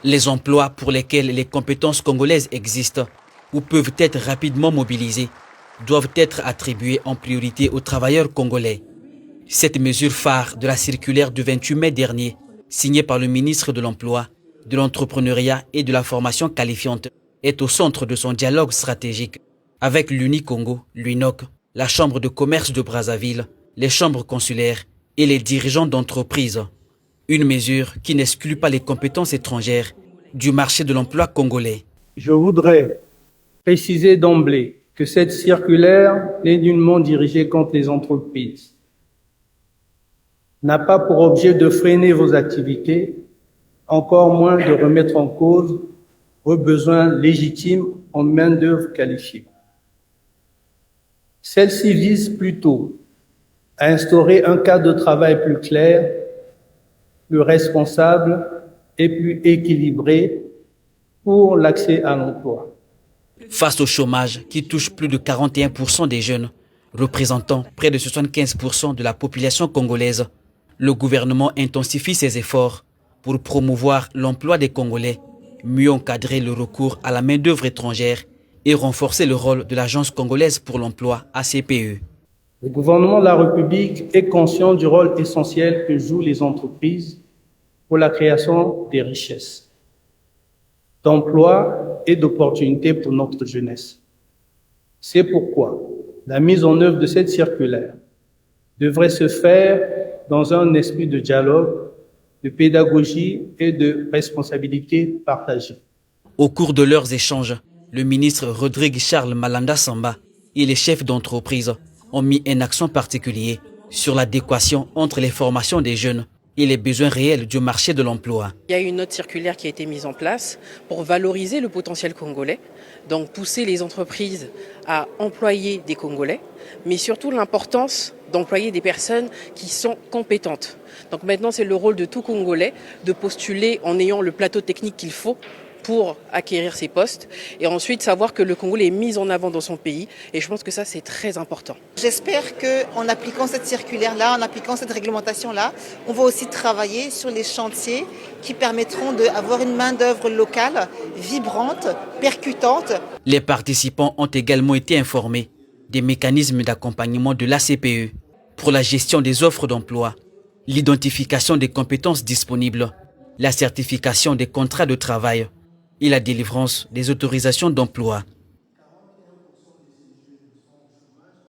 Les emplois pour lesquels les compétences congolaises existent ou peuvent être rapidement mobilisés doivent être attribués en priorité aux travailleurs congolais. Cette mesure phare de la circulaire du 28 mai dernier, signée par le ministre de l'Emploi, de l'Entrepreneuriat et de la Formation qualifiante, est au centre de son dialogue stratégique avec l'Uni-Congo, l'UNOC, la Chambre de commerce de Brazzaville, les chambres consulaires et les dirigeants d'entreprises. Une mesure qui n'exclut pas les compétences étrangères du marché de l'emploi congolais. Je voudrais préciser d'emblée que cette circulaire n'est nullement dirigée contre les entreprises, n'a pas pour objet de freiner vos activités, encore moins de remettre en cause vos besoins légitimes en main-d'œuvre qualifiée. Celle-ci vise plutôt à instaurer un cadre de travail plus clair, plus responsable et plus équilibré pour l'accès à l'emploi. Face au chômage qui touche plus de 41% des jeunes, représentant près de 75% de la population congolaise, le gouvernement intensifie ses efforts pour promouvoir l'emploi des Congolais, mieux encadrer le recours à la main-d'œuvre étrangère et renforcer le rôle de l'Agence congolaise pour l'emploi ACPE. Le gouvernement de la République est conscient du rôle essentiel que jouent les entreprises pour la création des richesses, d'emplois et d'opportunités pour notre jeunesse. C'est pourquoi la mise en œuvre de cette circulaire devrait se faire dans un esprit de dialogue, de pédagogie et de responsabilité partagée. Au cours de leurs échanges, le ministre Rodrigue Charles Malanda Samba et les chefs d'entreprise ont mis un accent particulier sur l'adéquation entre les formations des jeunes et les besoins réels du marché de l'emploi. Il y a une autre circulaire qui a été mise en place pour valoriser le potentiel congolais, donc pousser les entreprises à employer des Congolais, mais surtout l'importance d'employer des personnes qui sont compétentes. Donc maintenant, c'est le rôle de tout Congolais de postuler en ayant le plateau technique qu'il faut pour acquérir ces postes et ensuite savoir que le Congolais est mis en avant dans son pays et je pense que ça c'est très important. J'espère qu'en appliquant cette circulaire-là, en appliquant cette réglementation-là, on va aussi travailler sur les chantiers qui permettront d'avoir une main-d'œuvre locale, vibrante, percutante. Les participants ont également été informés des mécanismes d'accompagnement de l'ACPE pour la gestion des offres d'emploi, l'identification des compétences disponibles, la certification des contrats de travail et la délivrance des autorisations d'emploi.